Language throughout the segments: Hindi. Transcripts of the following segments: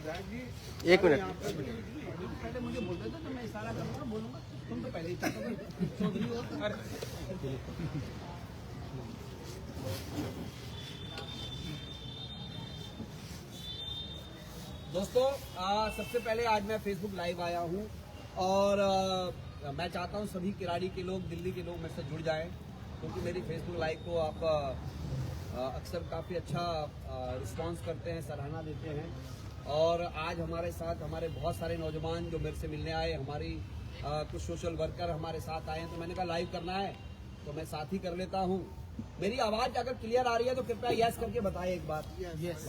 एक मिनट। पहले मुझे बोलते थे तो मैं इशारा करूंगा, बोलूंगा, तुम तो पहले ही चौधरी हो। दोस्तों, सबसे पहले आज मैं फेसबुक लाइव आया हूँ और मैं चाहता हूँ सभी किराड़ी के लोग, दिल्ली के लोग मेरे से जुड़ जाएं, क्योंकि मेरी फेसबुक लाइव को आप अक्सर काफ़ी अच्छा रिस्पांस करते हैं, सराहना देते हैं। और आज हमारे साथ हमारे बहुत सारे नौजवान जो मेरे से मिलने आए, हमारी कुछ सोशल वर्कर हमारे साथ आए हैं, तो मैंने कहा लाइव करना है तो मैं साथ ही कर लेता हूँ। मेरी आवाज़ अगर क्लियर आ रही है तो कृपया यस करके बताइए एक बार। यस।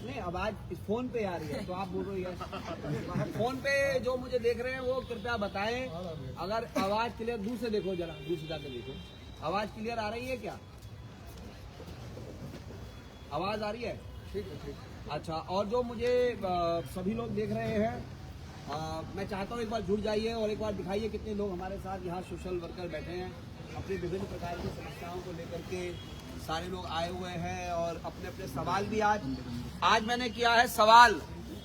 नहीं, आवाज फोन पे आ रही है तो आप बोलो यस। फोन पे जो मुझे देख रहे हैं वो कृपया बताएं, अगर आवाज क्लियर, दूर से देखो, जरा दूर से जाकर देखो, आवाज क्लियर आ रही है क्या? आवाज आ रही है? ठीक है, ठीक। अच्छा, और जो मुझे सभी लोग देख रहे हैं, मैं चाहता हूँ एक बार जुड़ जाइए और एक बार दिखाइए कितने लोग हमारे साथ यहाँ सोशल वर्कर बैठे हैं। अपनी विभिन्न प्रकार की समस्याओं को लेकर के सारे लोग आए हुए हैं और अपने अपने सवाल भी आज मैंने किया है, सवाल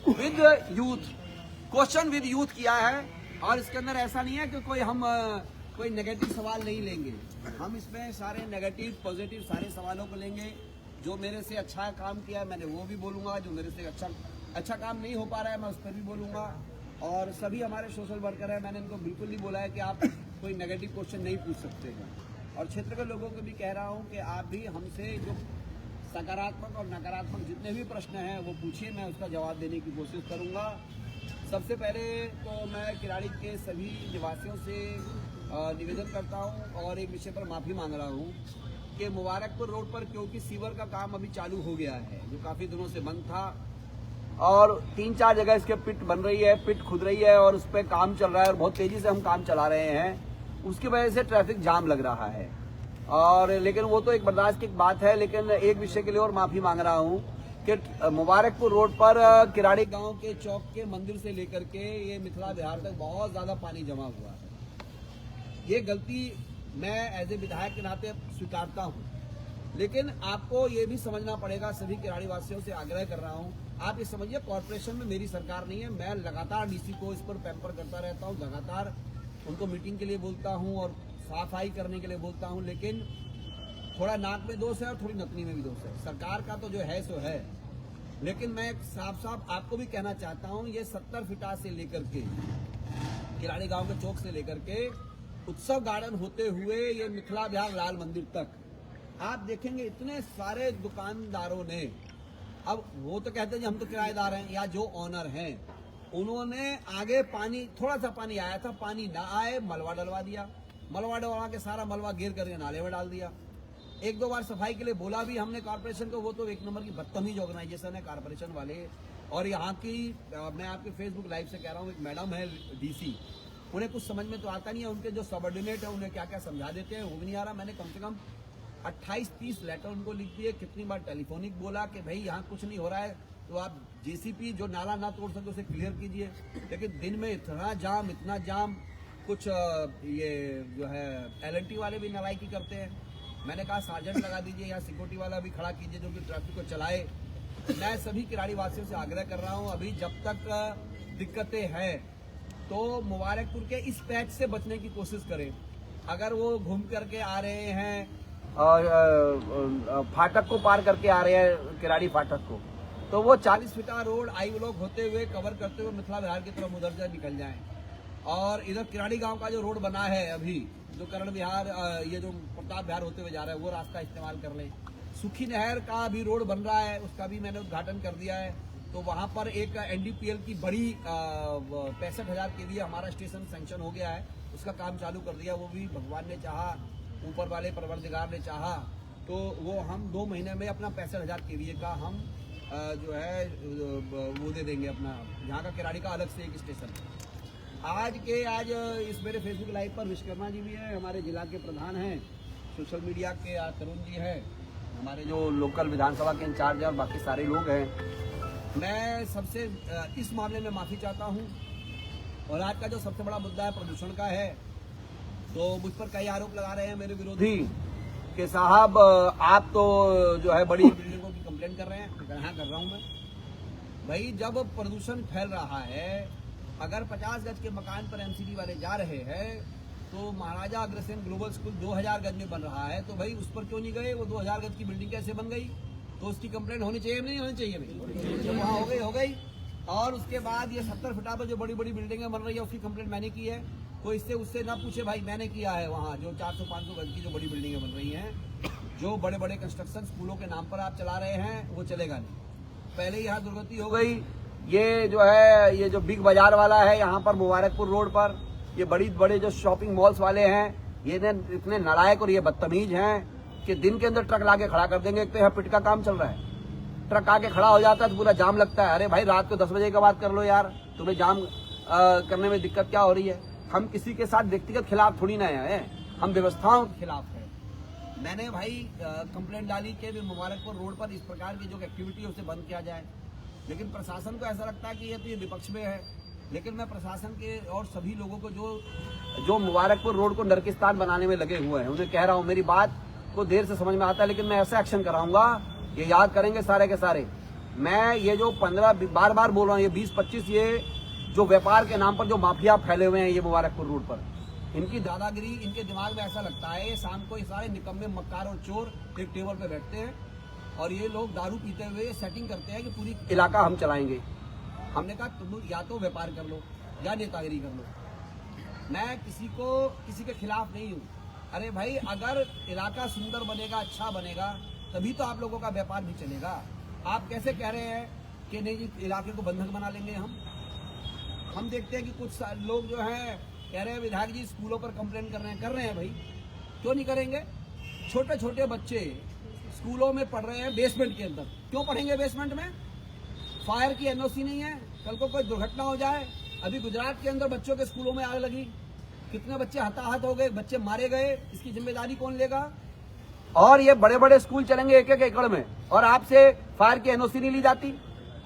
with youth, question with youth किया है। और इसके अंदर ऐसा नहीं है कि कोई नेगेटिव सवाल नहीं लेंगे, हम इसमें सारे नेगेटिव पॉजिटिव सारे सवालों को लेंगे। जो मेरे से अच्छा काम किया है मैंने वो भी बोलूंगा, जो मेरे से अच्छा काम नहीं हो पा रहा है मैं उस पर भी बोलूंगा। और सभी हमारे सोशल वर्कर हैं, मैंने इनको बिल्कुल नहीं बोला है कि आप कोई नेगेटिव क्वेश्चन नहीं पूछ सकते हैं। और क्षेत्र के लोगों को भी कह रहा हूँ कि आप भी हमसे जो सकारात्मक और नकारात्मक जितने भी प्रश्न हैं वो पूछिए, मैं उसका जवाब देने की कोशिश करूँगा। सबसे पहले तो मैं किराड़ी के सभी निवासियों से निवेदन करता हूँ और एक विषय पर माफ़ी मांग रहा हूँ कि मुबारकपुर रोड पर, क्योंकि सीवर का काम अभी चालू हो गया है जो काफ़ी दिनों से बंद था और 3-4 जगह इसके पिट बन रही है, पिट खुद रही है और उस पर काम चल रहा है और बहुत तेज़ी से हम काम चला रहे हैं, उसकी वजह से ट्रैफिक जाम लग रहा है। और लेकिन वो तो एक बर्दाश्त की बात है, लेकिन एक विषय के लिए और माफ़ी मांग रहा हूँ कि मुबारकपुर रोड पर किराड़ी गांव के चौक के मंदिर से लेकर के ये मिथिला विहार तक बहुत ज़्यादा पानी जमा हुआ है। ये गलती मैं एज ए विधायक के नाते स्वीकारता हूँ, लेकिन आपको ये भी समझना पड़ेगा, सभी किराड़ी वासियों से आग्रह कर रहा हूँ, आप ये समझिए कॉर्पोरेशन में मेरी सरकार नहीं है, मैं लगातार डीसी को इस पर पैम्पर करता रहता हूँ, लगातार उनको मीटिंग के लिए बोलता हूँ और सफाई करने के लिए बोलता हूँ, लेकिन थोड़ा नाक में दोष है और थोड़ी नतनी में भी दोष है। सरकार का तो जो है सो है, लेकिन मैं साफ साफ आपको भी कहना चाहता हूँ, ये 70 फीटा से लेकर के किराड़ी गांव के चौक से लेकर के उत्सव गार्डन होते हुए ये मिथिला विहार लाल मंदिर तक आप देखेंगे इतने सारे दुकानदारों ने, अब वो तो कहते हैं हम तो किराएदार हैं या जो ऑनर हैं, उन्होंने आगे पानी, थोड़ा सा पानी आया था, पानी ना आए मलबा डलवा दिया, मलबा डलवा के सारा मलबा गिर करके नाले में डाल दिया। 1-2 बार सफाई के लिए बोला भी हमने कॉर्पोरेशन को, वो तो एक नंबर की बदतमीज ऑर्गेनाइजेशन है कॉर्पोरेशन वाले। और यहाँ की मैं आपके फेसबुक लाइव से कह रहा हूँ, एक मैडम है डीसी, उन्हें कुछ समझ में तो आता नहीं है, उनके जो सबऑर्डिनेट है उन्हें क्या क्या समझा देते हैं वो भी नहीं आ रहा। मैंने कम से कम 28-30 लेटर उनको लिख दिए, कितनी बार टेलीफोनिक बोला कि भाई यहाँ कुछ नहीं हो रहा है तो आप जेसीपी जो नाला ना तोड़ सके उसे क्लियर कीजिए, लेकिन दिन में इतना जाम, कुछ ये जो है LNT वाले भी नालायकी करते हैं। मैंने कहा सार्जेंट लगा दीजिए या सिक्योरिटी वाला भी खड़ा कीजिए जो कि ट्रैफिक को चलाए। मैं सभी किराड़ी वासियों से आग्रह कर रहा हूँ, अभी जब तक दिक्कतें हैं तो मुबारकपुर के इस पैच से बचने की कोशिश करें। अगर वो घूम करके आ रहे हैं फाटक को पार करके आ रहे हैं किराड़ी फाटक को, तो वो 40 फीटा रोड आई ब्लॉक होते हुए कवर करते हुए मिथिला विहार की तरफ उधर से निकल जाएं। और इधर किराड़ी गांव का जो रोड बना है अभी, जो करण विहार ये जो प्रताप विहार होते हुए जा रहा है, वो रास्ता इस्तेमाल कर लें। सुखी नहर का भी रोड बन रहा है, उसका भी मैंने उद्घाटन कर दिया है, तो वहाँ पर एक NDPL की बड़ी 65,000 के लिए हमारा स्टेशन सैंक्शन हो गया है, उसका काम चालू कर दिया। वो भी भगवान ने चाहा, ऊपर वाले परवरदिगार ने चाहा तो वो हम 2 महीने में अपना 65,000 KVA का हम जो है वो दे देंगे अपना, यहाँ का किराड़ी का अलग से एक स्टेशन। आज इस मेरे फेसबुक लाइव पर विश्वकर्मा जी भी हैं, हमारे जिला के प्रधान हैं, सोशल मीडिया के तरुण जी हैं, हमारे जो लोकल विधानसभा के इंचार्ज हैं और बाकी सारे लोग हैं। मैं सबसे इस मामले में माफ़ी चाहता हूं। और आज का जो सबसे बड़ा मुद्दा है प्रदूषण का है, तो मुझ पर कई आरोप लगा रहे हैं मेरे विरोधी कि साहब आप तो जो है बड़ी बिल्डिंगों की कंप्लेंट कर रहे हैं। कहाँ कर रहा हूं मैं? भाई जब प्रदूषण फैल रहा है, अगर 50 गज के मकान पर एमसीडी वाले जा रहे हैं तो महाराजा अग्रसेन ग्लोबल स्कूल 2000 गज में बन रहा है, तो भाई उस पर क्यों नहीं गए? वो 2000 गज की बिल्डिंग कैसे बन गई? तो उसकी कंप्लेंट होनी चाहिए नहीं होनी चाहिए भाई? तो वहाँ हो गई। और उसके बाद ये 70 फीटा पर जो बड़ी बड़ी बिल्डिंगें बन रही है उसकी कंप्लेंट मैंने की है। कोई इससे उससे ना पूछे भाई, मैंने किया है। वहाँ जो 400-500 गज की जो बड़ी बिल्डिंगें बन रही हैं, जो बड़े बड़े कंस्ट्रक्शन स्कूलों के नाम पर आप चला रहे हैं, वो चलेगा नहीं। पहले यहाँ दुर्गति हो गई। ये जो है, ये जो बिग बाजार वाला है यहाँ पर मुबारकपुर रोड पर, ये बड़े जो शॉपिंग मॉल्स वाले हैं, ये इतने नालायक और ये बदतमीज हैं कि दिन के अंदर ट्रक लाके खड़ा कर देंगे। एक तो यहाँ पिट का काम चल रहा है, ट्रक आके खड़ा हो जाता है तो पूरा जाम लगता है। अरे भाई रात को 10 बजे के बाद कर लो यार, तुम्हें जाम करने में दिक्कत क्या हो रही है? हम किसी के साथ व्यक्तिगत खिलाफ थोड़ी ना है, हम व्यवस्थाओं के खिलाफ है। मैंने भाई कंप्लेंट डाली कि मुबारकपुर रोड पर इस प्रकार की जो एक्टिविटी है उसे बंद किया जाए, लेकिन प्रशासन को ऐसा लगता है कि ये तो ये विपक्ष में है। लेकिन मैं प्रशासन के और सभी लोगों को जो मुबारकपुर रोड को नरकिस्तान बनाने में लगे हुए हैं उन्हें कह रहा हूँ, मेरी बात को देर से समझ में आता है लेकिन मैं ऐसा एक्शन कराऊंगा, ये याद करेंगे सारे के सारे। मैं ये जो 15 बार बोल रहा हूँ, ये 20-25 ये जो व्यापार के नाम पर जो माफिया फैले हुए हैं ये मुबारकपुर रोड पर, इनकी दादागिरी, इनके दिमाग में ऐसा लगता है शाम को ये सारे निकम्मे मक्कार और चोर एक टेबल पे बैठते हैं और ये लोग दारू पीते हुए सेटिंग करते हैं कि पूरी इलाका हम चलाएंगे। हमने कहा तुम या तो व्यापार कर लो या नेतागिरी कर लो, मैं किसी के खिलाफ नहीं हूँ। अरे भाई अगर इलाका सुंदर बनेगा, अच्छा बनेगा, तभी तो आप लोगों का व्यापार भी चलेगा। आप कैसे कह रहे हैं कि नहीं जी इलाके को बंधक बना लेंगे हम देखते हैं कि कुछ लोग जो हैं कह रहे हैं विधायक जी स्कूलों पर कंप्लेन कर रहे हैं भाई, क्यों नहीं करेंगे? छोटे छोटे बच्चे स्कूलों में पढ़ रहे हैं बेसमेंट के अंदर, क्यों पढ़ेंगे बेसमेंट में? फायर की एनओसी नहीं है, कल को कोई दुर्घटना हो जाए। अभी गुजरात के अंदर बच्चों के स्कूलों में आग लगी, कितने बच्चे हताहत हो गए, बच्चे मारे गए, इसकी जिम्मेदारी कौन लेगा? और ये बड़े बड़े स्कूल चलेंगे 1-1 एकड़ में और आपसे फायर की एनओसी नहीं ली जाती,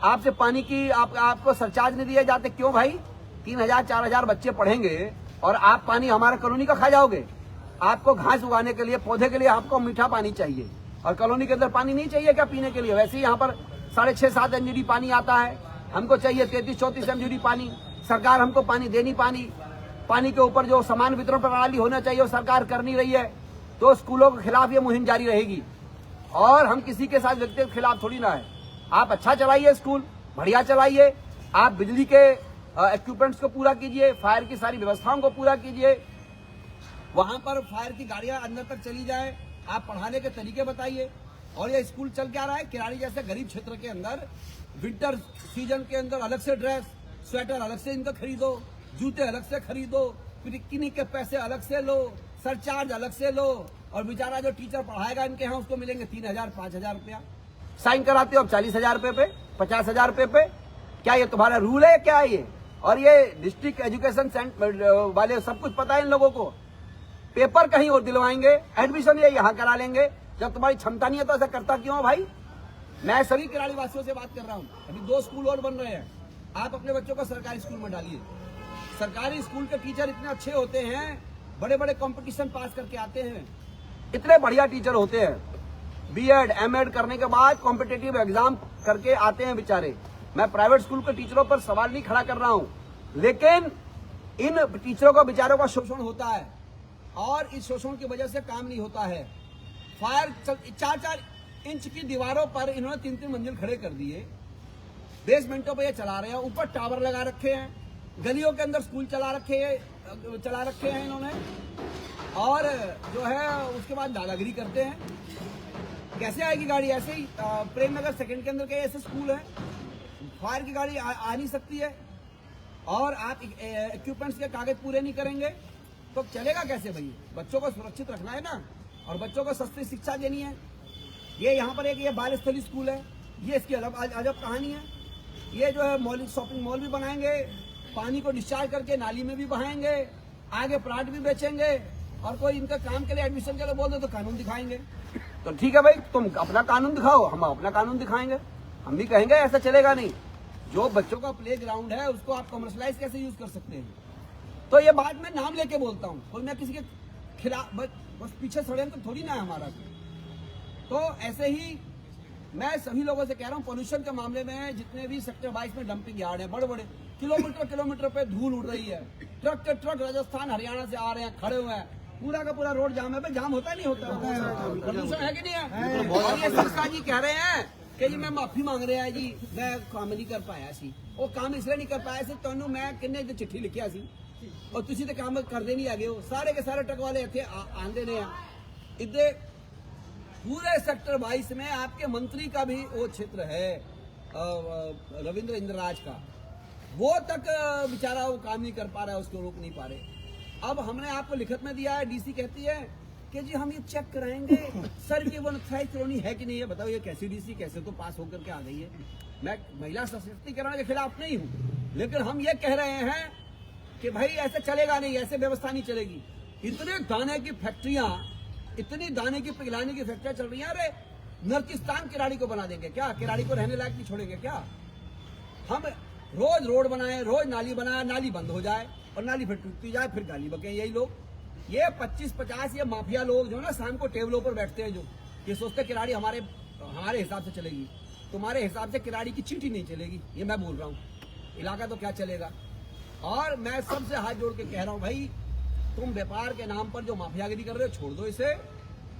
आपसे पानी की आपको सरचार्ज नहीं दिए जाते, क्यों भाई? 3000-4000 बच्चे पढ़ेंगे और आप पानी हमारा कॉलोनी का खा जाओगे? आपको घास उगाने के लिए, पौधे के लिए आपको मीठा पानी चाहिए और कॉलोनी के अंदर पानी नहीं चाहिए क्या पीने के लिए? वैसे ही यहाँ पर 6.5-7 एमजीडी पानी आता है, हमको चाहिए 33-34 एमजीडी पानी। सरकार हमको पानी दे नहीं, पानी के ऊपर जो समान वितरण प्रणाली होना चाहिए वो सरकार कर नहीं रही है, तो स्कूलों के खिलाफ ये मुहिम जारी रहेगी। और हम किसी के साथ व्यक्तिगत खिलाफ थोड़ी ना है। आप अच्छा चलाइए स्कूल, बढ़िया चलाइए, आप बिजली के इक्विपमेंट्स को पूरा कीजिए, फायर की सारी व्यवस्थाओं को पूरा कीजिए, वहां पर फायर की गाड़ियां अंदर तक चली जाए, आप पढ़ाने के तरीके बताइए। और ये स्कूल चल क्या रहा है? किराड़ी जैसे गरीब क्षेत्र के अंदर विंटर सीजन के अंदर अलग से ड्रेस, स्वेटर अलग से इनका खरीदो, जूते अलग से खरीदो, पिकनिक के पैसे अलग से लो, सरचार्ज अलग से लो, और बेचारा जो टीचर पढ़ाएगा इनके यहाँ उसको मिलेंगे 3000-5000 रुपया। साइन कराते हो अब 40,000 रुपए पे, 50,000 रुपए पे। क्या ये तुम्हारा रूल है क्या ये? और ये डिस्ट्रिक्ट एजुकेशन सेंटर वाले सब कुछ पता है इन लोगों को, पेपर कहीं और दिलवाएंगे, एडमिशन ये यहाँ करा लेंगे। जब तुम्हारी क्षमता नहीं है तो ऐसा करता क्यों हो भाई? मैं सभी किराड़ी वासियों से बात कर रहा हूँ, अभी 2 स्कूल और बन रहे हैं, आप अपने बच्चों को सरकारी स्कूल में डालिए। सरकारी स्कूल के टीचर इतने अच्छे होते हैं, बड़े बड़े कंपटीशन पास करके आते हैं, इतने बढ़िया टीचर होते हैं, बीएड एमएड करने के बाद कॉम्पिटिटिव एग्जाम करके आते हैं बेचारे। मैं प्राइवेट स्कूल के टीचरों पर सवाल नहीं खड़ा कर रहा हूँ, लेकिन इन टीचरों को बेचारों का शोषण होता है और इस शोषण की वजह से काम नहीं होता है। फायर 4-4 इंच की दीवारों पर इन्होंने 3-3 मंजिल खड़े कर दिए, बेसमेंटों पर ये चला रहे हैं, ऊपर टावर लगा रखे हैं, गलियों के अंदर स्कूल चला रखे हैं इन्होंने, और जो है उसके बाद दादागिरी करते हैं। कैसे आएगी गाड़ी? ऐसे ही प्रेम नगर सेकंड के अंदर के ऐसे स्कूल है, फायर की गाड़ी आ नहीं सकती है, और आप इक्विपमेंट्स के कागज पूरे नहीं करेंगे तो चलेगा कैसे भाई? बच्चों को सुरक्षित रखना है ना, और बच्चों को सस्ती शिक्षा देनी है। ये यहाँ पर एक बाल स्थली स्कूल है, ये इसकी अजब कहानी है। ये जो है मॉल, शॉपिंग मॉल भी बनाएंगे, पानी को डिस्चार्ज करके नाली में भी बहाएंगे, आगे प्लाट भी बेचेंगे, और कोई इनका काम के लिए एडमिशन के लिए बोल दो तो कानून दिखाएंगे। तो ठीक है भाई, तुम अपना कानून दिखाओ, हम अपना कानून दिखाएंगे। हम भी कहेंगे ऐसा चलेगा नहीं। जो बच्चों का प्ले ग्राउंड है उसको आप कमर्शलाइज कैसे यूज कर सकते हैं? तो ये बात मैं नाम लेके बोलता हूँ, कोई मैं किसी के खिलाफ बस पीछे षड्यंत्र थोड़ी ना है हमारा। तो ऐसे ही मैं सभी लोगों से कह रहा हूँ, पोल्यूशन के मामले में जितने भी सेक्टर 22 में डंपिंग यार्ड है, बड़े बड़े किलोमीटर पे धूल उड़ रही है, ट्रक के ट्रक राजस्थान हरियाणा से आ रहे हैं, खड़े हुए हैं, पूरा का पूरा रोड जाम है। भाई जाम होता नहीं होता, प्रदूषण है कि नहीं है? और ये सरकार जी कह रहे हैं कि जी मैं माफी मांग रहा है जी, मैं काम नहीं कर पाया सी, वो काम इसलिए नहीं कर पाया सी, तेनों मैं किन्ने चिट्ठी लिखिया सी और तुसी तो काम करते नहीं आगे हो। सारे के सारे ट्रक वाले इतने आंदे ने इधर पूरे सेक्टर 22 में आपके मंत्री का भी वो क्षेत्र है, रविंद्र इंद्रराज का, वो तक बेचारा वो काम नहीं कर पा रहा है, उसको रोक नहीं पा रहे। अब हमने आपको लिखित में दिया है, डीसी कहती है कि जी हम ये चेक कराएंगे सर की वो नक्साई कॉलोनी है कि नहीं है। बताओ ये कैसी डीसी कैसे तो पास होकर के आ गई है। मैं महिला सशक्तिकरण के खिलाफ नहीं हूँ, लेकिन हम ये कह रहे हैं कि भाई ऐसे चलेगा नहीं, ऐसे व्यवस्था नहीं चलेगी। इतने दाने की फैक्ट्रियां, इतनी दाने की पिघलाने की फैक्ट्रियां चल रही हैं। अरे नर्किस्तान किराड़ी को बना देंगे क्या? किराड़ी को रहने लायक नहीं छोड़ेंगे क्या? हम रोज रोड बनाए, रोज नाली बनाए, नाली बंद हो जाए और नाली फिर टूटती जाए, फिर गाली बके यही लोग। ये 25-50 ये माफिया लोग जो ना शाम को टेबलों पर बैठते हैं, जो ये सोचते किराड़ी हमारे हिसाब से चलेगी। तुम्हारे हिसाब से किराड़ी की चींटी नहीं चलेगी, ये मैं बोल रहा हूँ। इलाका तो क्या चलेगा। और मैं सबसे हाथ जोड़ के कह रहा हूँ, भाई तुम व्यापार के नाम पर जो माफियागिरी कर रहे हो छोड़ दो इसे,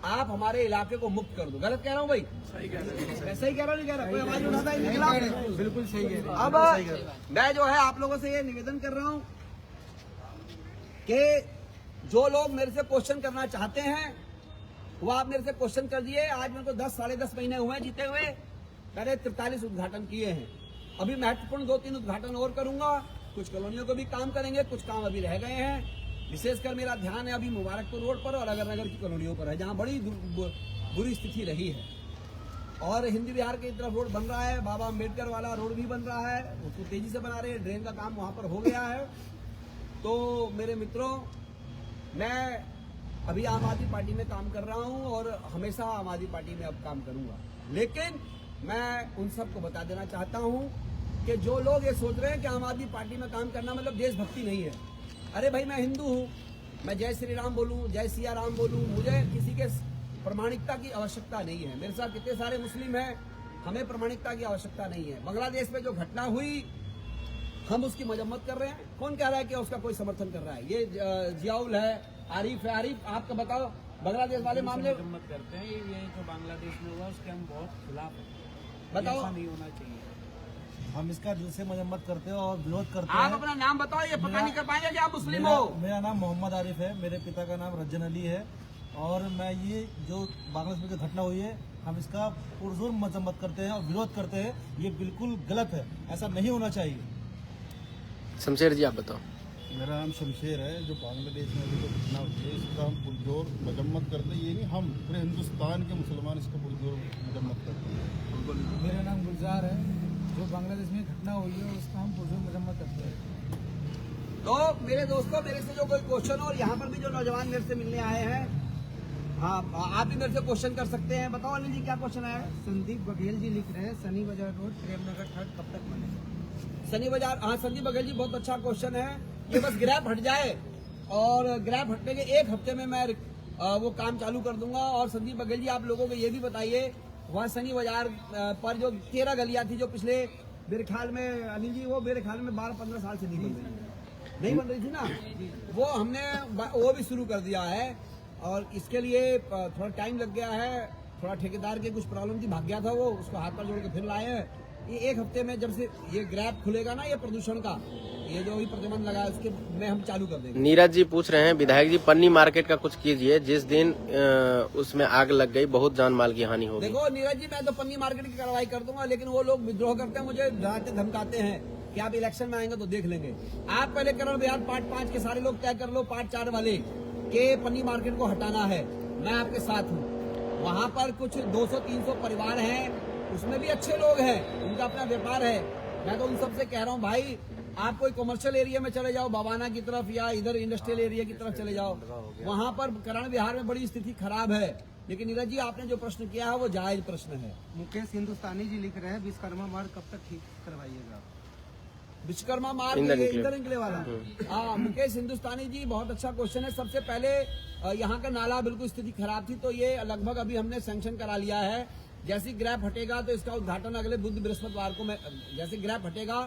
आप हमारे इलाके को मुक्त कर दो। गलत कह रहा हूँ भाई? सही कह रहा हूँ। सही कह रहा नहीं कह रहा? कोई आवाज उठाता है खिलाफ? बिल्कुल सही कह रहा हूं। अब मैं जो है आप लोगों से ये निवेदन कर रहा हूँ कि जो लोग मेरे से क्वेश्चन करना चाहते हैं वो आप मेरे से क्वेश्चन कर दिए। आज मेरे को 10-10.5 महीने हुए हैं जीते हुए, मैंने 43 उद्घाटन किए हैं। अभी महत्वपूर्ण 2-3 उद्घाटन और करूंगा। कुछ कॉलोनियों को भी काम करेंगे, कुछ काम अभी रह गए हैं। विशेषकर मेरा ध्यान है अभी मुबारकपुर रोड पर और अगर नगर की कॉलोनियों पर है, जहां बड़ी बुरी स्थिति रही है। और हिंदी विहार की तरफ रोड बन रहा है, बाबा अम्बेडकर वाला रोड भी बन रहा है, उसको तेजी से बना रहे हैं, ड्रेन का काम वहां पर हो गया है। तो मेरे मित्रों, मैं अभी आम आदमी पार्टी में काम कर रहा हूं और हमेशा आम आदमी पार्टी में अब काम करूंगा। लेकिन मैं उन सबको बता देना चाहता हूं कि जो लोग ये सोच रहे हैं कि आम आदमी पार्टी में काम करना मतलब देशभक्ति नहीं है। अरे भाई मैं हिंदू हूँ, मैं जय श्री राम बोलूँ, जय सिया राम बोलूँ, मुझे किसी के प्रमाणिकता की आवश्यकता नहीं है। मेरे साथ कितने सारे मुस्लिम हैं, हमें प्रमाणिकता की आवश्यकता नहीं है। बांग्लादेश में जो घटना हुई हम उसकी मजम्मत कर रहे हैं। कौन कह रहा है कि उसका कोई समर्थन कर रहा है? ये जियाउल है, आरिफ है। आरिफ आपका बताओ, बांग्लादेश वाले मामले मजम्मत करते हैं। ये जो बांग्लादेश में हुआ उसके हम बहुत खिलाफ हैं। बताओ, नहीं होना चाहिए। हम इसका दिल से मजम्मत करते हैं और विरोध करते हैं। आप अपना नाम बताओ, ये पता नहीं कर पाएंगे कि आप मुस्लिम हो। मेरा नाम मोहम्मद आरिफ है, मेरे पिता का नाम रज्जन अली है और मैं ये जो बांग्लादेश में जो घटना हुई है हम इसका पुरजोर मजम्मत करते हैं और विरोध करते हैं। ये बिल्कुल गलत है, ऐसा नहीं होना चाहिए। शमशेर जी आप बताओ। मेरा नाम शमशेर है। जो बांग्लादेश में अभी जो घटना हुई है इसका हम पुरजोर मजम्मत करते हैं। ये नहीं, हम पूरे हिंदुस्तान के मुसलमान इसका पुरजोर मजम्मत करते हैं। मेरा नाम गुलजार है। जो बांग्लादेश में घटना हुई है उसका हम पुरजोर मजम्मत करते हैं। तो मेरे दोस्तों, मेरे से जो कोई क्वेश्चन हो, और यहाँ पर भी जो नौजवान मेरे से मिलने आए हैं, हाँ आप भी मेरे से क्वेश्चन कर सकते हैं। बताओ अनिल जी क्या क्वेश्चन आया है? संदीप बघेल जी लिख रहे हैं, सनी बाजार रोड प्रेमनगर थर्ड कब तक बनेगा? सनी बाजार, हाँ संदीप बघेल जी बहुत अच्छा क्वेश्चन है। ये बस ग्रैप हट जाए और ग्रैप हटने के 1 हफ्ते में मैं वो काम चालू कर दूंगा। और संदीप बघेल जी आप लोगों को ये भी बताइए, वहाँ सनी बाजार पर जो 13 गलियां थी जो पिछले मेरे ख्याल में अनिल जी, वो मेरे ख्याल में 12-15 साल से नहीं बन रही थी ना, वो हमने वो भी शुरू कर दिया है। और इसके लिए थोड़ा टाइम लग गया है, थोड़ा ठेकेदार के कुछ प्रॉब्लम थी, भाग गया था वो, उसको हाथ पर जोड़ के फिर लाए हैं। ये 1 हफ्ते में जब से ये ग्रैप खुलेगा ना, ये प्रदूषण का ये जो भी प्रतिबंध लगा है उसके में हम चालू कर देंगे। नीरज जी पूछ रहे हैं, विधायक जी पन्नी मार्केट का कुछ कीजिए, जिस दिन उसमें आग लग गई बहुत जान माल की हानि होगी। देखो नीरज जी, मैं तो पन्नी मार्केट की कार्रवाई कर दूंगा, लेकिन वो लोग विद्रोह करते हैं, मुझे डराते धमकाते हैं कि आप इलेक्शन में आएंगे तो देख लेंगे। आप पहले करण बिहार पार्ट 5 के सारे लोग तय कर लो, पार्ट 4 वाले के पन्नी मार्केट को हटाना है। मैं आपके साथ हूँ। वहाँ पर कुछ 200-300 परिवार हैं, उसमें भी अच्छे लोग हैं, उनका अपना व्यापार है। मैं तो उन सबसे कह रहा हूँ, भाई आप कोई कमर्शियल एरिया में चले जाओ, बाबाना की तरफ या इधर इंडस्ट्रियल एरिया की तरफ चले जाओ, वहाँ पर करण विहार में बड़ी स्थिति खराब है। लेकिन नीरज जी आपने जो प्रश्न किया है वो जायज प्रश्न है। मुकेश हिंदुस्तानी जी लिख रहे हैं, विश्वकर्मा मार्ग कब तक ठीक करवाइएगा? विश्वकर्मा मार्ग इंदर निकले वाला। हाँ, मुकेश हिंदुस्तानी जी बहुत अच्छा क्वेश्चन है। सबसे पहले यहाँ का नाला बिल्कुल स्थिति खराब थी, तो ये लगभग अभी हमने सैंक्शन करा लिया है जैसे ग्रैप हटेगा तो इसका उद्घाटन अगले बुध बृहस्पतिवार को मैं जैसे ग्रैप हटेगा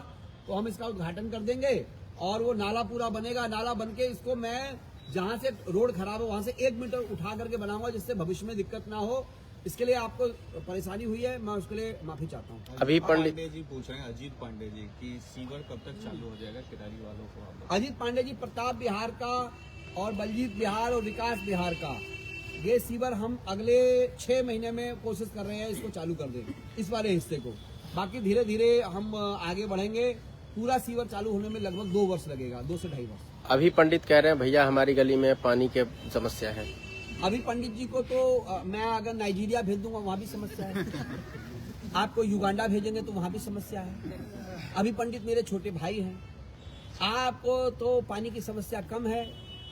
तो हम इसका उद्घाटन कर देंगे और वो नाला पूरा बनेगा। नाला बन के इसको मैं जहां से रोड खराब है वहां से 1 मीटर उठा करके बनाऊंगा जिससे भविष्य में दिक्कत ना हो। इसके लिए आपको परेशानी हुई है, मैं उसके लिए माफी चाहता हूँ। अभी पंडित पांडे जी पूछ रहे हैं, अजीत पांडे जी, कि सीवर कब तक चालू हो जाएगा किरारी वालों को? आप अजीत पांडे जी प्रताप बिहार का और बलजीत बिहार और विकास बिहार का ये सीवर हम अगले 6 महीने में कोशिश कर रहे हैं इसको चालू कर दें, इस वाले हिस्से को। बाकी धीरे धीरे हम आगे बढ़ेंगे। पूरा सीवर चालू होने में लगभग 2 वर्ष लगेगा, 2 से 2.5 वर्ष। अभी पंडित कह रहे हैं भैया हमारी गली में पानी के समस्या है। अभी पंडित जी को तो मैं अगर नाइजीरिया भेज दूंगा वहां भी समस्या है, आपको युगांडा भेजेंगे तो वहां भी समस्या है। अभी पंडित मेरे छोटे भाई हैं, आपको तो पानी की समस्या कम है।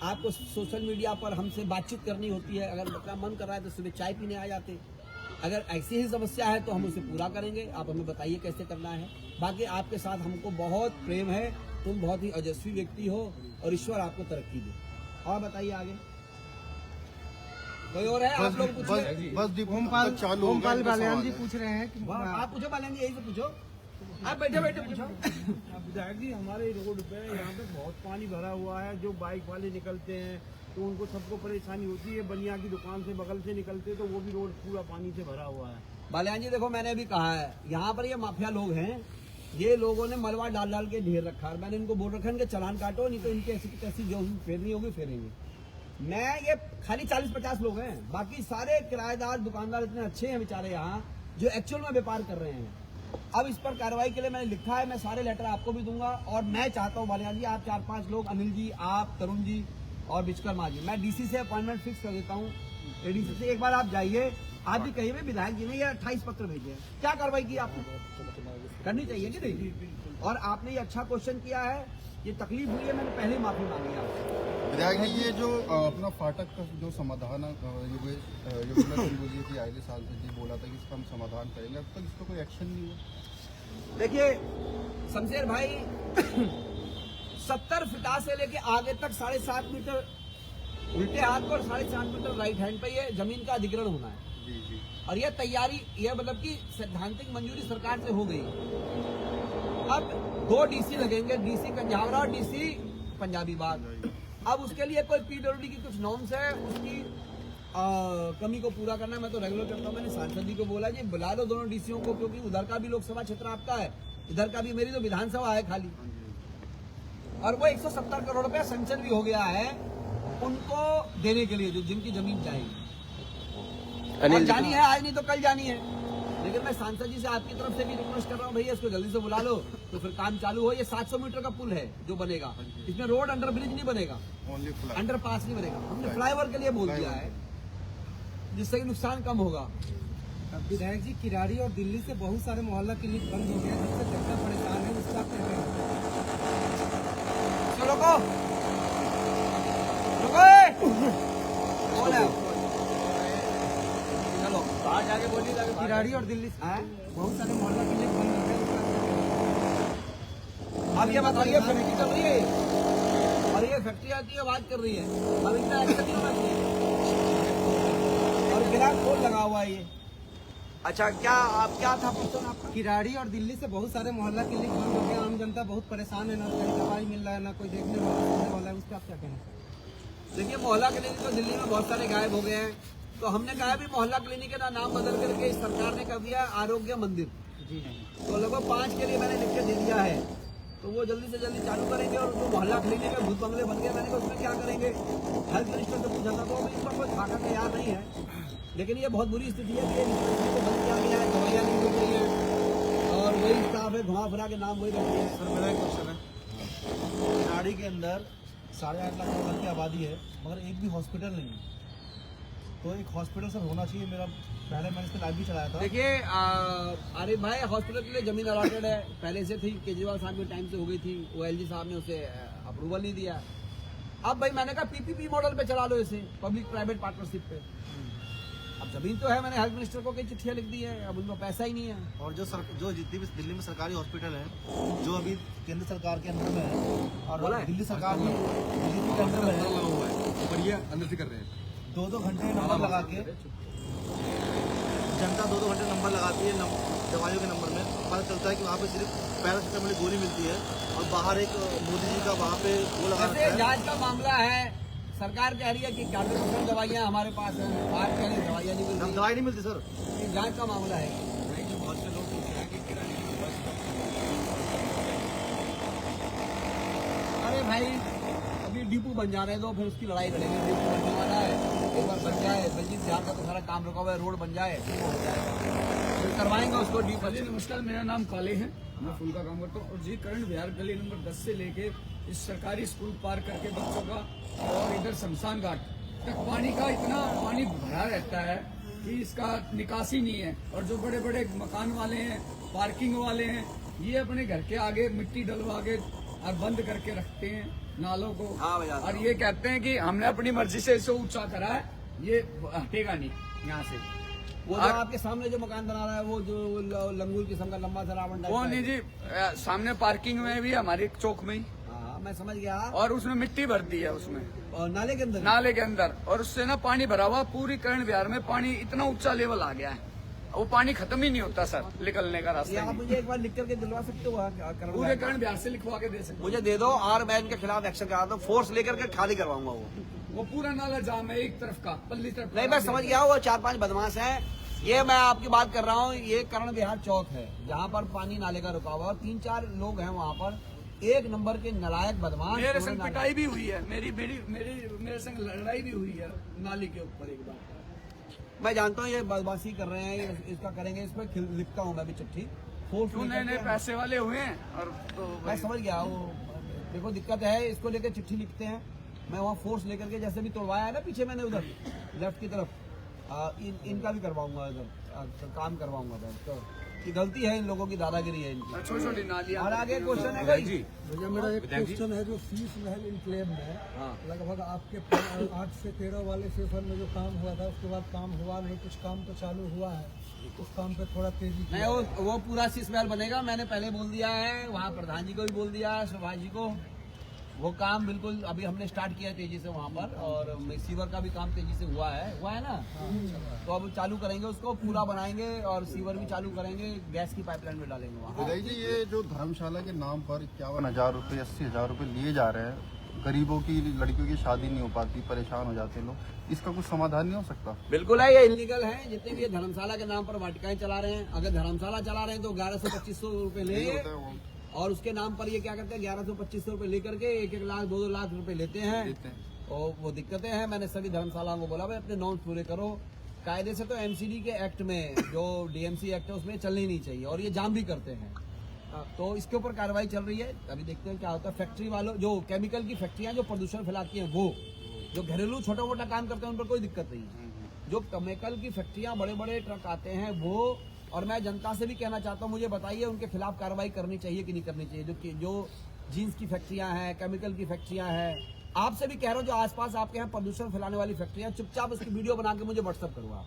आपको सोशल मीडिया पर हमसे बातचीत करनी होती है, अगर अपना मन कर रहा है तो सुबह चाय पीने आ जाते। अगर ऐसी ही समस्या है तो हम उसे पूरा करेंगे, आप हमें बताइए कैसे करना है। बाकी आपके साथ हमको बहुत प्रेम है, तुम बहुत ही ओजस्वी व्यक्ति हो और ईश्वर आपको तरक्की दे। और बताइए आगे कोई और है? आप लोग पूछ रहे हैं। बस दीपक चालू हो गया। बालियान जी पूछ रहे हैं कि आप पूछो बालन जी, यही से पूछो, आप बैठे बैठे पूछो। विधायक जी, हमारे रोड पे यहाँ पे बहुत पानी भरा हुआ है। जो बाइक वाले निकलते हैं तो उनको सबको परेशानी होती है। बनिया की दुकान से बगल से निकलते तो वो भी रोड पूरा पानी से भरा हुआ है। बालियान जी देखो, मैंने अभी कहा है यहाँ पर ये माफिया लोग हैं, ये लोगों ने मलबा डाल डाल के ढेर रखा है। मैंने इनको बोल रखा है इनके चालान काटो, नहीं तो इनकी ऐसी कैसी जो फेरनी होगी फेरेंगे। मैं ये खाली 40-50 लोग हैं, बाकी सारे किराएदार दुकानदार इतने अच्छे हैं बेचारे यहाँ जो एक्चुअल में व्यापार कर रहे हैं। अब इस पर कार्रवाई के लिए मैंने लिखा है, मैं सारे लेटर आपको भी दूंगा। और मैं चाहता हूँ बालियान जी, आप 4-5 लोग, अनिल जी, आप, तरुण जी और विश्वकर्मा जी, मैं डीसी से अपॉइंटमेंट फिक्स कर देता हूँ। एडीसी से एक बार आप जाइए, आप भी कहिए विधायक जी ने ये 28 पत्र भेजे हैं, क्या कार्रवाई की आपने करनी चाहिए कि नहीं। और आपने ये अच्छा क्वेश्चन किया है, ये तकलीफ हुई है, मैंने पहले माफी मांगी आपसे। विधायक जी, ये जो अपना फाटक का जो समाधान योगेंद्र सिंह जी की आगे सांसद जी बोला था कि इसका हम समाधान करेंगे, अब तक इसका कोई एक्शन नहीं हुआ। देखिए शमशेर भाई 70 फीटा से लेके आगे तक 7.5 मीटर उल्टे हाथ को और 7.5 मीटर राइट हैंड पे ये जमीन का अधिग्रहण होना है। जी जी। और ये तैयारी, ये मतलब कि सैद्धांतिक मंजूरी सरकार से हो गई। अब 2 डीसी लगेंगे, डीसी कंझावरा और डीसी पंजाबी बाग। अब उसके लिए कोई पीडब्ल्यूडी की कुछ नॉर्म्स है, उसकी कमी को पूरा करना है। मैं तो रेगुलर करता हूँ, मैंने सांसद जी को बोला जी बुला लो दोनों डीसीओ को, क्योंकि उधर का भी लोकसभा क्षेत्र आपका है, इधर का भी, मेरी तो विधानसभा है खाली। और वो 170 करोड़ रुपया संचन भी हो गया है उनको देने के लिए, जो जिनकी जमीन जाएगी। और जानी है आज नहीं तो कल जानी है। लेकिन मैं सांसद जी से आपकी तरफ से भी रिक्वेस्ट कर रहा हूँ, भैया इसको जल्दी से बुला लो तो फिर काम चालू हो। ये 700 मीटर का पुल है जो बनेगा, इसमें रोड अंडर ब्रिज नहीं बनेगा, अंडर पास नहीं बनेगा। हमने फ्लाईओवर के लिए बोल दिया है, जिससे कि नुकसान कम होगा। विधायक जी, किरारी और दिल्ली से बहुत सारे मोहल्ला क्लिनिक बंद हो गए, जिससे जनता परेशान है, उसका क्या कहें? रुको चलो बाहर जाके बोलिए, किरारी और दिल्ली से बहुत सारे मोहल्ला क्लिनिक बंद हो गए। अब ये बताइए, फैक्ट्री चल रही है और ये फैक्ट्री आती है, बात कर रही है, अब इतना एक्शन नहीं होना चाहिए। और बिना खोल लगा हुआ है ये। अच्छा, क्या था क्वेश्चन आपका? किरारी और दिल्ली से बहुत सारे मोहल्ला क्लिनिक बंद हो गए, आम जनता बहुत परेशान है, ना कहीं दवाई मिल रहा है, ना कोई देखने वाला सुनने वाला है, उसका आप क्या कहना? देखिए, मोहल्ला क्लिनिक तो दिल्ली में बहुत सारे गायब हो गए हैं, तो हमने कहा भी मोहल्ला क्लिनिक का नाम बदल करके इस सरकार ने कर दिया आरोग्य मंदिर। तो लगभग 5 के लिए मैंने लिख के दे दिया है, तो वो जल्दी से जल्दी चालू करेंगे। और जो मोहल्ला क्लिनिक है भूत बंगले बन गए, मैंने कहा उसमें क्या करेंगे? हेल्थ मिनिस्टर से पूछा था, तो अभी इसका कोई खाका तैयार नहीं है। लेकिन ये बहुत बुरी स्थिति है कि ये को बंद किया गया है, दवाइयाँ नहीं मिल रही है और वही स्टाफ है, घुमा फिरा के नाम वही रख दिया है। सर, मेरा एक क्वेश्चन है, किराड़ी के अंदर 8.5 लाख लोगों की आबादी है, मगर एक भी हॉस्पिटल नहीं है, तो एक हॉस्पिटल सर होना चाहिए। मेरा पहले मैंने इस पर लाइव भी चलाया था। देखिए आरिफ भाई, हॉस्पिटल के लिए जमीन अलॉटेड है, पहले से थी, केजरीवाल साहब के टाइम से हो गई थी, OLG साहब ने उसे अप्रूवल नहीं दिया। अब भाई मैंने कहा PPP मॉडल पे चला लो इसे, पब्लिक प्राइवेट पार्टनरशिप पे। अब जमीन तो है, मैंने हेल्थ मिनिस्टर को कई चिट्ठियां लिख दी है, अब उनको पैसा ही नहीं है। और जो जितनी भी दिल्ली में सरकारी हॉस्पिटल है, जो अभी केंद्र सरकार के अंदर में है और दिल्ली सरकार में बीजेपी के अंदर में है, बढ़िया अंदर से कर रहे हैं। 2-2 घंटे नंबर लगा के घंटा 2-2 घंटे नंबर लगाती है दवाइयों के नंबर में, पता चलता है कि वहाँ पे सिर्फ पैरासीटामोल की गोली मिलती है और बाहर एक मोदी जी का वहाँ पे वो लगा रखा है। जांच का मामला है, सरकार कह रही है कि 90% दवाइयाँ हमारे पास हैं, बाहर कह रही है दवाइयाँ नहीं मिलती। दवाई नहीं मिलती सर। ये जांच का मामला है। बहुत से लोग सोच रहे हैं कि किराने की बस अरे भाई अभी डिपो बन जा रहे हैं तो फिर उसकी लड़ाई लड़ेंगे। डिपो बनने वाला है, एक बार बन जाए, बलजीत बिहार का तो सारा काम रुका हुआ है, रोड बन जाए फिर करवाएंगे उसको डिपो। नमस्कार, मेरा नाम काले है, मैं फूल का काम करता हूँ। और जी करण बिहार गली नंबर 10 से लेके इस सरकारी स्कूल पार करके बच्चों का और इधर शमशान घाट तक पानी का इतना पानी भरा रहता है कि इसका निकासी नहीं है। और जो बड़े बड़े मकान वाले हैं, पार्किंग वाले हैं, ये अपने घर के आगे मिट्टी डलवा के और बंद करके रखते हैं नालों को। और ये कहते हैं कि हमने अपनी मर्जी से इसे ऊंचा करा है, ये हटेगा नहीं यहाँ से। वो जो आपके सामने जो मकान बना रहा है वो जो लंगूर किस्म का लंबा सा रावण टाइप वो का नहीं है। जी, सामने पार्किंग में भी हमारे चौक में ही, हाँ मैं समझ गया। और उसमें मिट्टी भर दी है उसमें और नाले के अंदर नाले के अंदर, और उससे ना पानी भरा हुआ। पूरी करण बिहार में पानी इतना ऊंचा लेवल आ गया है, वो पानी खत्म ही नहीं होता सर निकलने का ये रास्ता आप नहीं। मुझे एक बार लिख करके दिलवा सकते हो? पूरे करण बिहार से लिखवा के दे सकते। मुझे दे दो और मैं इनके खिलाफ एक्शन कराता हूँ, फोर्स लेकर के खाली करवाऊंगा। वो पूरा नाला जाम है एक तरफ का, पल्ली तरफ नहीं मैं समझ गया, वो 4-5 बदमाश हैं। ये मैं आपकी बात कर रहा हूँ, ये करण बिहार चौक है जहाँ पर पानी नाले का रुका हुआ है, 3-4 लोग हैं वहाँ पर, एक नंबर के नालायक बदमाश। मेरे संग पिटाई भी हुई है, मेरे संग लड़ाई भी हुई है नाली के ऊपर एक बार। मैं जानता हूँ ये बदमाशी कर रहे हैं, इसका करेंगे, इस पर लिखता हूँ मैं भी चिट्ठी। फोर्स क्यों नए पैसे वाले हुए हैं। और तो मैं समझ गया, वो देखो दिक्कत है, इसको लेकर चिट्ठी लिखते हैं। मैं वहाँ फोर्स लेकर के जैसे भी तोड़वाया है ना पीछे मैंने उधर लेफ्ट की तरफ, इनका भी करवाऊंगा, इधर काम करवाऊंगा मैं। तो ये गलती है इन लोगों की, दादागिरी है इनकी। छोटी छोटी नालियाँ। और आगे क्वेश्चन है भाई, भैया मेरा एक क्वेश्चन है, जो शीश महल इनक्लेव में लगभग आपके 8 से 13 वाले सेशन में जो काम हुआ था उसके बाद काम हुआ नहीं, कुछ काम तो चालू हुआ है, उस काम पे थोड़ा तेजी की। नहीं वो पूरा शीश महल बनेगा, मैंने पहले बोल दिया है, वहाँ प्रधान जी को भी बोल दिया है, सुभाष जी को। वो काम बिल्कुल अभी हमने स्टार्ट किया है तेजी से वहाँ पर, और सीवर का भी काम तेजी से हुआ है ना, तो अब चालू करेंगे उसको, पूरा बनाएंगे और सीवर भी चालू करेंगे, गैस की पाइपलाइन में डालेंगे वहाँ। विजय जी, ये जो धर्मशाला के नाम पर 51,000 रुपये 80,000 रुपये लिए जा रहे हैं, गरीबों की लड़कियों की शादी नहीं हो पाती, परेशान हो जाते हैं लोग, इसका कुछ समाधान नहीं हो सकता? बिल्कुल है, ये इलीगल है। जितने भी ये धर्मशाला के नाम पर वाटिकाएं चला रहे हैं, अगर धर्मशाला चला रहे हैं तो 1100-2500 रुपए लेंगे, और उसके नाम पर ये क्या करते हैं, 1100-2500 रुपए लेकर के 1-1 लाख 2-2 लाख रुपए लेते हैं। और वो दिक्कतें हैं। मैंने सभी धर्मशालाओं को बोला भाई अपने नॉर्म्स पूरे करो। कायदे से तो एमसीडी के एक्ट में, जो डीएमसी एक्ट है उसमें चलनी नहीं चाहिए, और ये जाम भी करते हैं। तो इसके ऊपर कार्रवाई चल रही है, अभी देखते हैं क्या होता है। फैक्ट्री वालों, जो केमिकल की फैक्ट्रियां जो प्रदूषण फैलाती हैं, वो जो घरेलू छोटा मोटा काम करते हैं उन पर कोई दिक्कत नहीं है। जो केमिकल की फैक्ट्रियां, बड़े बड़े ट्रक आते हैं वो, और मैं जनता से भी कहना चाहता हूँ, मुझे बताइए उनके खिलाफ कार्रवाई करनी चाहिए कि नहीं करनी चाहिए। जो जीन्स की फैक्ट्रियां हैं, केमिकल की फैक्ट्रियां हैं, आपसे भी कह रहा हूँ जो आसपास आपके यहाँ प्रदूषण फैलाने वाली फैक्ट्रियां, चुपचाप उसकी वीडियो बना के मुझे व्हाट्सअप करो। आप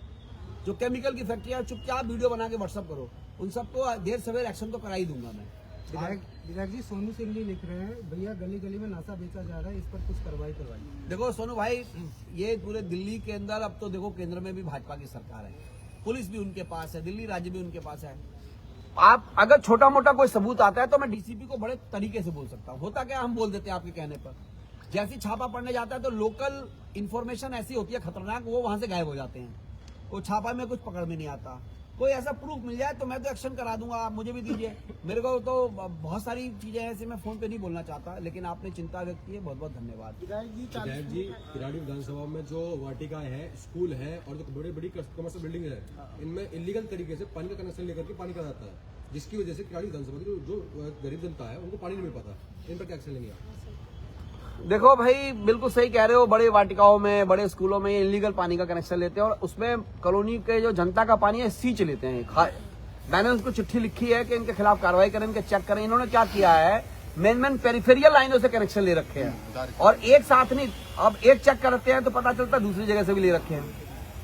जो केमिकल की फैक्ट्रियां, चुपचाप वीडियो बना के व्हाट्सअप करो, उन सबको देर सवेर एक्शन तो करा ही दूंगा मैं। विधायक जी, सोनू सिंह जी लिख रहे हैं, भैया गली गली में नशा बेचा जा रहा है, इस पर कुछ कार्रवाई करवाइए। देखो सोनू भाई, ये पूरे दिल्ली के अंदर अब तो देखो केंद्र में भी भाजपा की सरकार है, पुलिस भी उनके पास है, दिल्ली राज्य भी उनके पास है। आप अगर छोटा मोटा कोई सबूत आता है तो मैं डीसीपी को बड़े तरीके से बोल सकता हूँ। होता क्या, हम बोल देते हैं आपके कहने पर। जैसी छापा पड़ने जाता है तो लोकल इन्फॉर्मेशन ऐसी होती है खतरनाक, वो वहां से गायब हो जाते हैं, वो छापा में कुछ पकड़ में नहीं आता। कोई ऐसा प्रूफ मिल जाए तो मैं तो एक्शन करा दूंगा, आप मुझे भी दीजिए। मेरे को तो बहुत सारी चीजें ऐसी मैं फोन पे नहीं बोलना चाहता, लेकिन आपने चिंता व्यक्त की है, बहुत बहुत धन्यवाद। विधायक जी, किराड़ी विधानसभा में जो वाटिका है, स्कूल है और जो बड़ी बड़ी कमर्शियल बिल्डिंग है, इनमें इलीगल तरीके से पानी का कनेक्शन लेकर के पानी का जाता है, जिसकी वजह से किराड़ी विधानसभा की जो गरीब जनता है उनको पानी नहीं मिल पाता। इन पर क्या एक्शन लेंगे आप? देखो भाई, बिल्कुल सही कह रहे हो, बड़े वाटिकाओं में, बड़े स्कूलों में इलीगल पानी का कनेक्शन लेते हैं, और उसमें कॉलोनी के जो जनता का पानी है सींच लेते हैं। मैंने उनको चिट्ठी लिखी है कि इनके खिलाफ कार्रवाई करें, इनके चेक करें। इन्होंने क्या किया है, मेन पेरिफेरियल लाइनों से कनेक्शन ले रखे हैं, और एक साथ नहीं, अब एक चेक करते हैं तो पता चलता है दूसरी जगह से भी ले रखे हैं।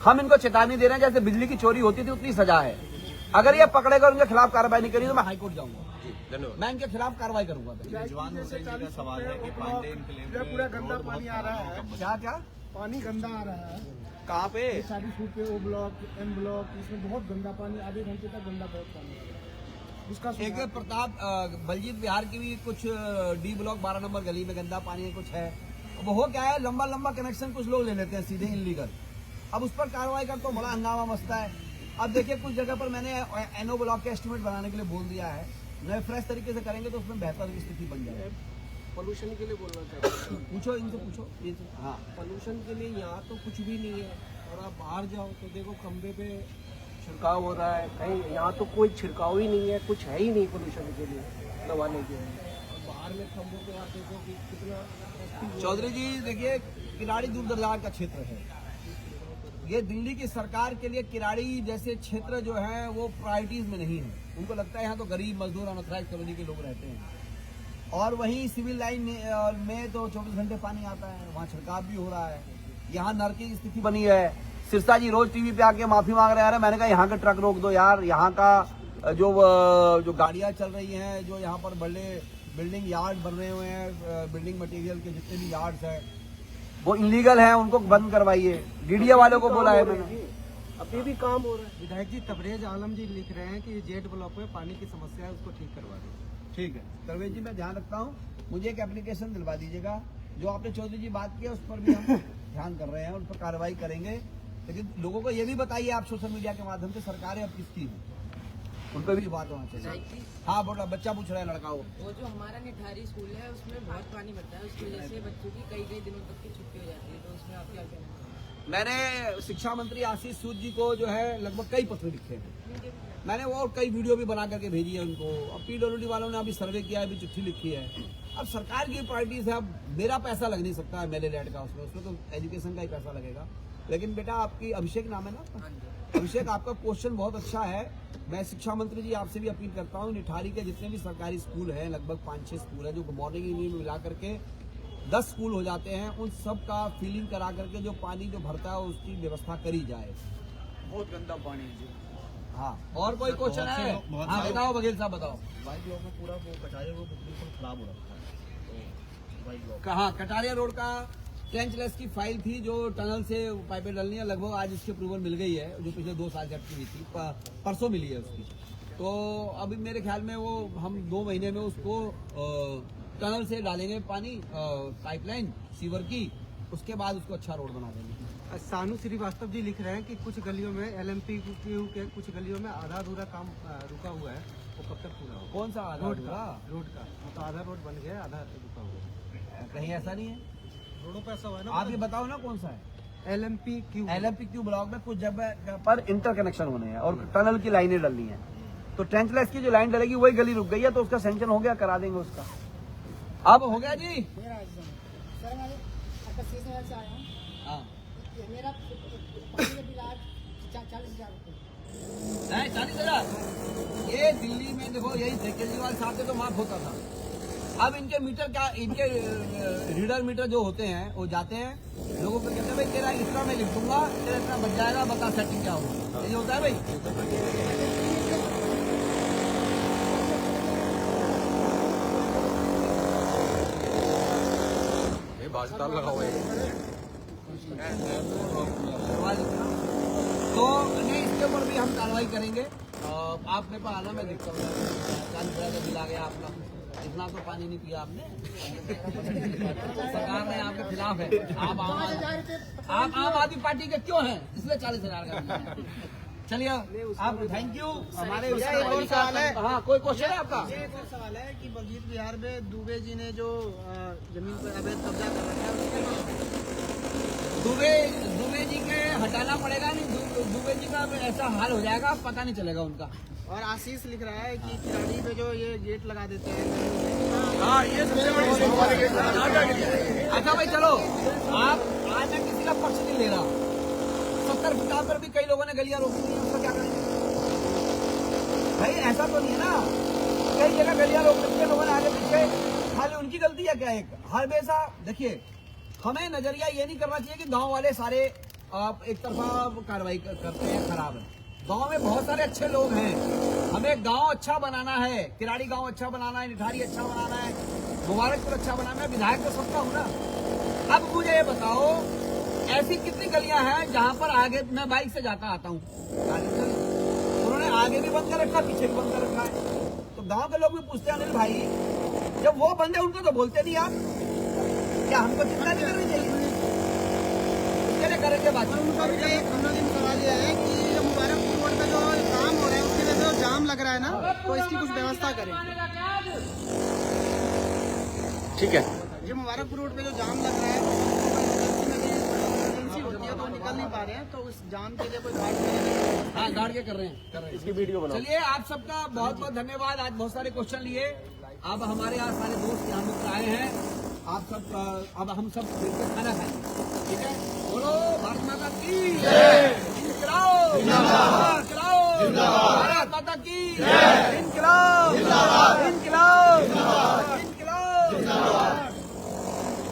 हम इनको चेतावनी दे रहे हैं, जैसे बिजली की चोरी होती थी उतनी सजा है। अगर ये पकड़ेगा और उनके खिलाफ कार्रवाई नहीं करी तो मैं हाईकोर्ट जाऊंगा, मैं इनके खिलाफ कार्रवाई करूंगा। रिजवान हुसैन जी का सवाल है कि पांडे इनक्लेव में पूरा गंदा पानी आ रहा है, क्या क्या पानी गंदा आ रहा है। कहाँ पे? 40 फुट पे O ब्लॉक, M ब्लॉक, इसमें बहुत गंदा पानी, आधे घंटे तक गंदा बहुत पानी आ रहा है। उसका एक प्रताप बलजीत बिहार की भी कुछ D ब्लॉक 12 नंबर गली में गंदा पानी है, कुछ है। अब वो क्या है, लंबा लंबा कनेक्शन कुछ लोग ले लेते हैं सीधे इनलीगल। अब उस पर कार्रवाई कर तो बड़ा हंगामा मचता है। अब देखिए कुछ जगह पर मैंने NO ब्लॉक के एस्टिमेट बनाने के लिए बोल दिया है, नए फ्रेश तरीके से करेंगे तो उसमें बेहतर स्थिति बन जाएगी। पोल्यूशन के लिए बोलना चाहते हैं। पूछो इनसे, पूछो इनसे। हाँ, पोल्यूशन के लिए यहाँ तो कुछ भी नहीं है, और आप बाहर जाओ तो देखो खंबे पे छिड़काव हो रहा है, कहीं यहाँ तो कोई छिड़काव ही नहीं है, कुछ है ही नहीं पोल्यूशन के लिए दबाने के लिए। और बाहर में खंबों पे आप देखो कि कितना। चौधरी जी देखिए, किराड़ी दूर दराज का क्षेत्र है। ये दिल्ली की सरकार के लिए किराड़ी जैसे क्षेत्र जो है वो प्रायोरिटीज में नहीं है। उनको लगता है यहाँ तो गरीब मजदूर अनऑथराइज्ड कॉलोनी के लोग रहते हैं, और वहीं सिविल लाइन में तो 24 घंटे पानी आता है, वहाँ छिड़काव भी हो रहा है। यहाँ नर की स्थिति बनी है। सिरसा जी रोज टीवी पे आके माफी मांग रहे हैं, मैंने कहा यहाँ का ट्रक रोक दो यार, यहाँ का जो गाड़ियाँ चल रही हैं, जो यहाँ पर बड़े बिल्डिंग यार्ड बन रहे हुए हैं, बिल्डिंग मटेरियल के जितने भी यार्ड्स हैं वो इलीगल हैं, उनको बंद करवाइए। डीडीए वालों को बोला है मैंने, अभी भी काम हो रहा है। विधायक जी तबरेज आलम जी लिख रहे हैं कि जेड ब्लॉक में पानी की समस्या है, उसको ठीक करवा दें। ठीक है तरवेज जी, मैं ध्यान रखता हूँ। मुझे एक एप्लीकेशन दिलवा दीजिएगा। जो आपने चौधरी जी बात की है उस पर भी हम ध्यान कर रहे हैं, उन पर कार्रवाई करेंगे। लेकिन लोगों को ये भी बताइए आप सोशल मीडिया के माध्यम से, सरकारें अब किसकी हैं, उन पर भी बात होना चाहिए। हाँ बोला, बच्चा पूछ रहा है लड़का वो जो हमारा निठारी स्कूल है उसमें बहुत पानी भरता है, उसकी वजह से बच्चों की कई दिनों तक की छुट्टी हो जाती है, तो उसमें आप क्या कहना है? मैंने शिक्षा मंत्री आशीष सूद जी को जो है लगभग कई पत्र लिखे हैं मैंने, वो और कई वीडियो भी बना करके भेजी है उनको। अब PWD वालों ने अभी सर्वे किया है, अभी चिट्ठी लिखी है। अब सरकार की प्रायोरिटीज है, अब मेरा पैसा लग नहीं सकता है मेरे लैड का, उसमें तो एजुकेशन का ही पैसा लगेगा। लेकिन बेटा आपकी अभिषेक नाम है ना, अभिषेक आपका क्वेश्चन बहुत अच्छा है। मैं शिक्षा मंत्री जी आपसे भी अपील करता हूँ, निठारी के जितने भी सरकारी स्कूल हैं, लगभग 5-6 स्कूल है जो मॉर्निंग इवनिंग में मिला करके 10 स्कूल हो जाते हैं, उन सब का फीलिंग करा करके जो पानी जो भरता है उसकी व्यवस्था करी जाए। बहुत गंदा पानी है जी। हाँ, और कोई क्वेश्चन है? हाँ बताओ बघेल साहब, बताओ। वाई ब्लॉक में पूरा वो कटारिया रोड बिल्कुल खराब हो रखा है, तो वाई ब्लॉक कहाँ? कटारिया रोड का ट्रेंचलेस की फाइल थी जो टनल से पाइपें डालनी है, लगभग आज इसकी अप्रूवल मिल गई है, जो पिछले 2 साल से अटकी हुई थी, परसों मिली है उसकी। तो अभी मेरे ख्याल में वो हम 2 महीने में उसको टनल से डालेंगे पानी, पाइपलाइन सीवर की, उसके बाद उसको अच्छा रोड बना देंगे। सानू श्रीवास्तव जी लिख रहे हैं कि कुछ गलियों में LMPQ के कुछ गलियों में आधा अधूरा काम रुका हुआ है, वो कब तक पूरा होगा? कौन सा आधा? रोड का तो आधा रोड बन गया, आधा रुका हुआ है। कहीं ऐसा नहीं है, रोडों पे ऐसा हुआ है ना। आप ये बताओ ना कौन सा है? LMPQ ब्लॉक में कुछ जगह पर इंटरकनेक्शन होने हैं और टनल की लाइनें डलनी है, तो ट्रेंचलेस की जो लाइन डलेगी वही गली रुक गई है, तो उसका सैंक्शन हो गया, करा देंगे उसका। अब हो गया जी। सर मैं आपका सीजन से आया हूँ, हाँ मेरा पानी का बिल आज 40,000 रुपये। नहीं 40,000 ये दिल्ली में देखो, यही केजरीवाल साहब से तो माफ होता था। अब इनके मीटर क्या, इनके रीडर मीटर जो होते हैं वो जाते हैं लोगों को, कहते हैं भाई तेरा इतना मैं लिख दूंगा, तेरा इतना बच जाएगा, बता सेटिंग क्या होगा, यही होता है भाई। बाजदार लगा हुआ है तो नहीं, इसके ऊपर भी हम कार्रवाई करेंगे। आप मेरे पास आना, मैं देखता हूँ। 40,000 का बिल आ गया आपका, इतना तो पानी नहीं पिया आपने। सरकार ने आपके खिलाफ है, आप आम आदमी पार्टी के क्यों हैं, इसलिए 40,000 का बिल है। चलिए आप थैंक यू। हमारे एक और सवाल है। हाँ, कोई क्वेश्चन है आपका? एक और सवाल है कि बलजीत बिहार में दुबे जी ने जो जमीन पर अवैध कब्जा कर रखा है, उसके बाद दुबे जी के हटाना पड़ेगा, नहीं दुबे जी का ऐसा हाल हो जाएगा, पता नहीं चलेगा उनका। और आशीष लिख रहा है कि किराड़ी पे जो ये गेट लगा देते हैं। हाँ, ये सबसे बड़ी। अच्छा भाई चलो, आप आज मैं किसी का पक्ष नहीं ले रहा। 70 फुट पर भी कई लोगों ने गलियां रोकी हुई हैं, उसका क्या करेंगे भाई? ऐसा तो नहीं है ना, कई जगह गलियां रोक रखी है लोगों ने आगे पीछे, खाली उनकी गलती है क्या? एक हर बेसा देखिए, हमें नजरिया ये नहीं करना चाहिए कि गांव वाले सारे एक तरफा कार्रवाई करते हैं, खराब है। गांव में बहुत सारे अच्छे लोग हैं, हमें गांव अच्छा बनाना है, किराड़ी गांव अच्छा बनाना है, निठारी अच्छा बनाना है, मुबारकपुर अच्छा बनाना है। विधायक तो सबका हूं ना। अब मुझे ये बताओ ऐसी कितनी गलियां हैं जहां पर आगे मैं बाइक से जाता आता हूँ, उन्होंने आगे भी बंद कर रखा, पीछे भी बंद कर रखा है। तो गांव के लोग भी पूछते हैं अनिल भाई, जब वो बंद है उनको तो बोलते नहीं आप, क्या हमको चिंता नहीं करनी चाहिए? इसके लिए करेंगे बात। उनका भी एक अंतिम सवाल ये है कि जो मुबारकपुर रोड पे जो काम हो रहा है उसकी वजह से जो जाम लग रहा है ना, तो इसकी कुछ व्यवस्था करें। ठीक है। जो मुबारकपुर रोड पे जो जाम लग रहा है, इमरजेंसी होती है तो निकल नहीं पा रहे हैं, तो उस जाम के लिए कोई गार्ड, हाँ गार्ड के कर रहे हैं। इसकी वीडियो बनाओ। चलिए, आप सबका बहुत बहुत धन्यवाद। आज बहुत सारे क्वेश्चन लिए। अब हमारे यहाँ सारे दोस्त यहाँ मित्र आए हैं, आप सब अब हम सब मिलकर खाना खाएंगे, ठीक है? बोलो भारत माता की जय, इनकलाब जिंदाबाद, भारत माता की जय, इनकलाब जिंदाबाद।